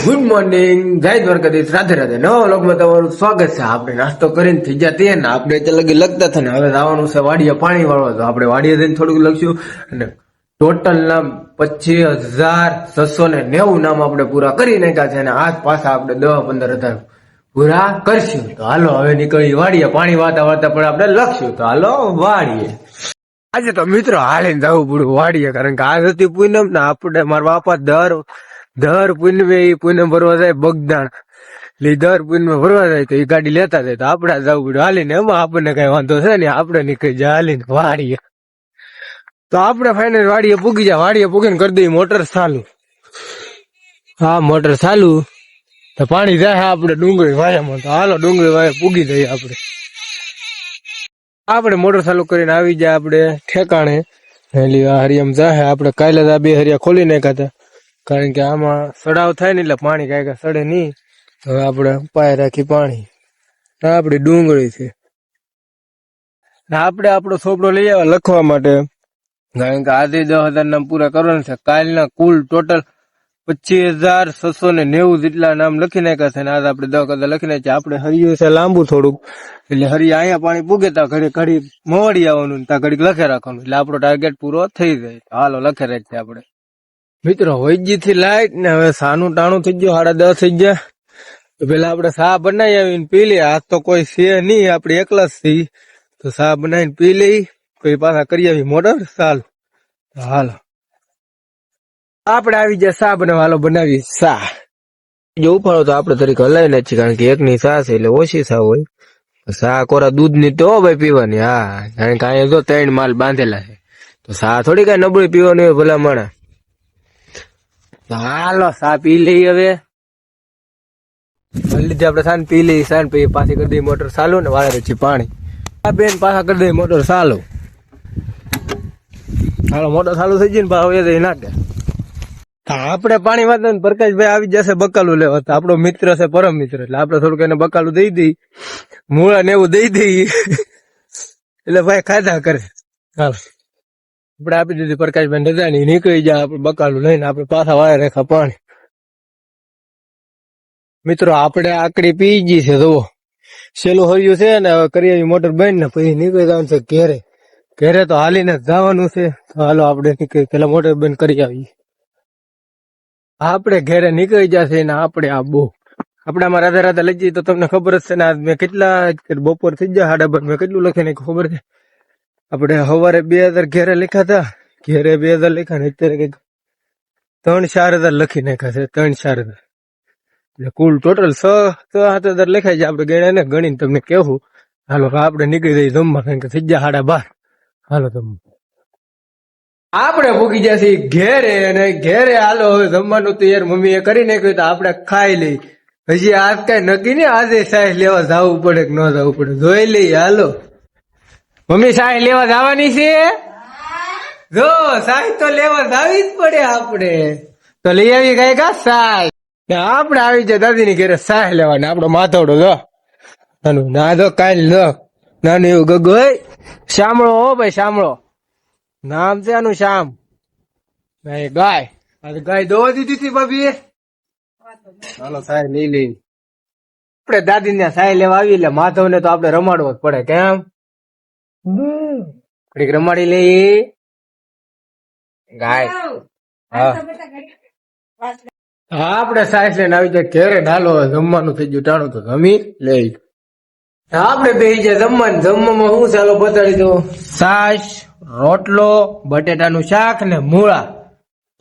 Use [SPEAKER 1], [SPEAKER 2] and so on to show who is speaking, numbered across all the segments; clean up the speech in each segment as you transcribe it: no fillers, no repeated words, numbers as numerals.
[SPEAKER 1] Good morning, જય દ્વારકાધીશ, રાધે રાધે. નવા વ્લોગમાં તમારું સ્વાગત છે. આપણે નાસ્તો કરીને થઈ ગયા તે ને આપણે એટલે લગી લગતા હતા ને હવે જવાનું છે વાડીએ પાણી વાળવા. તો આપણે વાડીએ જઈને થોડુંક લખશું અને ટોટલ નામ 25,690 નામ આપણે પૂરા કરી નાખ્યા છે અને આજ પાછા આપણે 10-15 પૂરા કરશું. તો હાલો હવે નીકળી વાડીએ પાણી વાતા વાતા પણ આપણે લખશું. તો હાલો વાડીએ. આજે તો મિત્રો હાલીને જવું પડ્યું વાડીએ, કારણ કે આજ હતી પૂનમ ને આપણે મારા બાપા દર પૂનમે પૂનમ ભરવા જાય બગદાણ, દર પૂનમે ભરવા જાય તો એ ગાડી લેતા જાય. તો આપણે જવું પડ્યું હાલીને. એમાં આપણને કઈ વાંધો છે ને, આપણે નીકળી જાય હાલીને વાડીએ. તો આપણે ફાઇનલ વાડીએ પૂગી જાય. વાડીએ પૂગીને કરી દઈએ મોટર ચાલુ. હા, મોટર ચાલુ તો પાણી જાય આપણે ડુંગળી વાયામાં. તો હાલો ડુંગળી વાયા પૂગી જઈએ. આપણે મોટર ચાલુ કરીને આવી જાય આપણે ઠેકાણે. હરિયામ જાય આપણે. કાલે જ આ 2 હરિયા ખોલી નાખ્યા હતા, કારણ કે આમાં સડાવ થાય ને એટલે પાણી કાંઈ સડે નહીં. હવે આપણે પાય રાખી પાણી. આપડી ડુંગળી છે. આપણે આપણો છોપડો લઈ આવ્યા લખવા માટે, કારણ કે આજે 10,000 નામ પૂરા કરવાના છે. કાલના કુલ ટોટલ 25,690 જેટલા નામ લખી નાખ્યા છે. આજે આપણે 10,000 લખી નાખ્યા. આપણે હરિયું છે લાંબુ થોડુંક, એટલે હરિયા અહીંયા પાણી પૂગે તા ઘડી મોડી આવવાનું, ત્યાં ઘડીક લખે રાખવાનું, એટલે આપણો ટાર્ગેટ પૂરો થઈ જાય. હાલો લખે રાખીએ આપણે. મિત્રો વૈજી થી લાઈટ ને હવે સાનું ટાણું થઈ ગયું, 10:30 થઈ ગયા. તો પેલા આપણે સા બનાવી આવીને પી લઈએ. આજ તો કોઈ છે નહીં, આપણે એકલા જ છીએ. તો સા બનાવીને પી લઈ, પછી પાછા કરી આવી મોટર ચાલુ. હાલો આપણે આવી જાય સા બનાવવા. હાલો બનાવી સા. જો ઉપાડો તો આપણે તરીકે હલાવી નાખીએ, કારણ કે એકની સા છે એટલે ઓછી સા હોય. સા કોરા દૂધ ની તો ભાઈ પીવાની. હા, કારણ કે અહીંયા જો 3 માલ બાંધેલા છે, તો સા થોડી કઈ નબળી પીવાની હોય ભલા માણા. હાલો સા પી લઈ. હવે લીધે આપણે સાન પી લઈ. સાન પછી પાછી કરી દઈએ મોટર ચાલુ ને વાળે પછી પાણી. આ બેન પાછા કરી દઈએ મોટર ચાલુ. હાલો મોટર ચાલુ થઈ જાય ને પાછા નાખે. આપણે પાણી વાળતા ને પ્રકાશભાઈ આવી જશે બકાલું લેવા. તો આપણો મિત્ર છે, પરમ મિત્ર, એટલે આપણે થોડુંક એને બકાલું દઈ દઈ, મૂળા ને એવું દઈ દઈ, એટલે ભાઈ ખાધા કરે. હાલો આપણે આપી દીધી પ્રકાશભાઈ રજા ની, નીકળી જાય આપણે બકાલું લઈને. આપણે પાછા વાળે રેખા પાણી. મિત્રો આપણે આકડી પી ગઈ છે, જુઓ સેલું હર્યું છે ને. હવે કરી આવી મોટર બંધ ને પછી નીકળી જવાનું છે ઘેરે. ઘેરે તો હાલીને જવાનું છે. તો હાલો આપણે નીકળી પેલા મોટર બંધ કરી આવીએ. આપણે ઘેરે નીકળી જશે ને આપણે આ બહુ આપણે આમાં રાધા રાધા લઈ જઈએ. તો તમને ખબર જ છે ને, આજ મેં કેટલા બપોર થઈ ગયા 12:30, મેં કેટલું લખી નાખ્યું ખબર છે? આપણે સવારે 2,000 ઘેરે લખ્યા હતા, ઘેરે 2,000 લખ્યા ને અત્યારે કઈક 3-4 હજાર લખી નાખ્યા છે. 3-4 હજાર એટલે કુલ ટોટલ 6-7 હજાર લખાય છે. આપણે ગણ્યા ને ગણીને તમને કેવું. હાલો આપણે નીકળી જઈએ જમવા, કારણ કે થઈ ગયા 12:30. હાલો જમવા આપણે ભૂકી જશે ઘેરે. અને ઘેરે હાલો હવે જમવાનું તો યાર મમ્મી એ કરી નાખ્યું, તો આપણે ખાઈ લઈ. હજી આજ કઈ નક્કી ને આજે સાહેબ લેવા જવું પડે કે ન જવું પડે, જોઈ લઈ. હાલો મમ્મી સાહેબ લેવા જવાની છે. જો સાહેબ તો લેવા જાવી જ પડે આપણે. તો લઈ આવી કઈ કા સાહેબ. આપણે આવી જાય દાદી ની ઘરે સાહેબ લેવા. ને આપણો માથોડો જો ના જો કાલ જો નાનું એવું ગગો હોય. શામળો હો ભાઈ, શામળો નામ છે આનું, શ્યામ. ગાય ગાય દોવા દીધી હતી ભાભી. હાલો સાહેબ લઈ લઈ. આપણે દાદી ને સાહેબ લેવા આવી એટલે માધવ ને તો આપણે રમાડવો જ પડે. કેમ ઘડીક રમાડી લઈ ગાય. હા આપણે સાહેબ લઈને આવી જાય ઘેરે. ઢાલો જમવાનું થઈ ગયું ટાણું, તો જમી લઈ. આપણે બેસી જાય જમવાનું. જમવામાં શું ચાલો બતાડી દો. છાશ, રોટલો, બટેટાનું શાક ને મૂળા.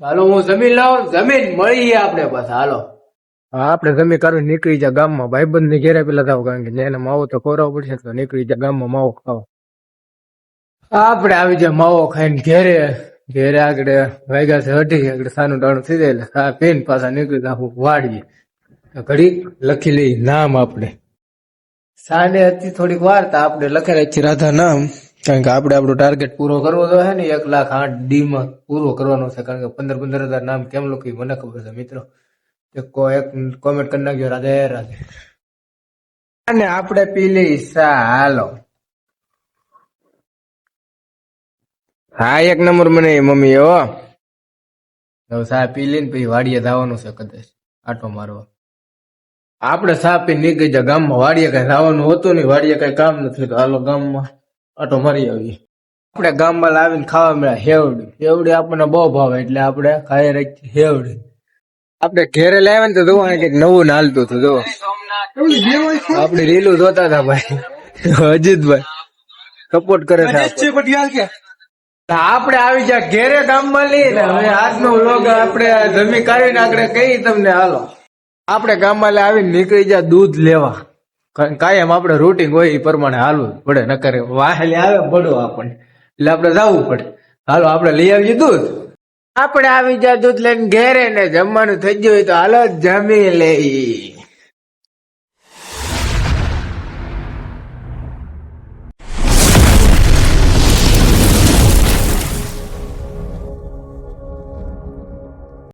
[SPEAKER 1] હાલો હું જમીન લાવું, જમીન મળીએ આપણે બસ. હાલો આપણે જમી કરવી નીકળી જાય ગામમાં. ભાઈબંધ ની ઘેરે પેલા થાવ, કારણ કે એને માવો તો ખવડાવવો પડશે. તો નીકળી જાય ગામમાં માવો ખાવા. આપણે આવી જાય માવો ખાઈને ઘેરે. ઘેરે આગળ વાગ્યા છે 8 આગળ સાનું ટાણું થઈ જાય એટલે આ પેન પાછા નીકળી જાય વાડીએ. ઘડીક લખી લઈ નામ. આપણે સાને હતી થોડીક વાર, તો આપણે લખેલા છે રાધા નામ, કારણ કે આપણે આપણો ટાર્ગેટ પૂરો કરવો તો હે ને 1,08,000 માં પૂરો કરવાનો છે. કારણ કે 15-15 હજાર નામ કેમ લખ્યું મને ખબર છે મિત્રો. એક કોમેન્ટ કરી નાખજો રાધે રાધે. અને આપણે પી લઈ સા. હાલો હા 1 નંબર મને મમ્મી હો. સા પી લઈને પછી વાડીએ જવાનું છે કદાચ. આટો મારવા. આપણે સાપી નીકળી જા ગામમાં. વાડીએ કઈ જવાનું હોતું નહીં, વાડીએ કઈ કામ નથી, તો હાલો ગામમાં આટો મારી આવીએ. આપણે ગામમાં લાવીને ખાવા મળ્યા હેવડી. હેવડી આપણને બહુ ભાવે એટલે આપણે ખાઈ રાખીએ હેવડી. આપણે ઘેરે લાવ્યા ને તો જોવા કઈક નવું નાલતું હતું. જો આપણે રીલું જોતા હતા ભાઈ અજીતભાઈ સપોર્ટ કરે છે. આપણે આવી જા ઘેરે ગામમાં લઈને હવે આજનો વ્લોગ આપણે જમી કાઢીને આપણે કઈ તમને હાલો. આપણે ગામમાં આવીને નીકળી જા દૂધ લેવા. કાયમ આપણે રૂટીન હોય એ પ્રમાણે હાલવું પડે, નકર વાહેલી આવે પડો આપણને, એટલે આપણે જવું પડે. હાલો આપણે લઈ આવીએ દૂધ. આપણે આવી જા દૂધ લઈને ઘેરે ને જમવાનું થઈ ગયું હોય તો હાલો જમી લઈ.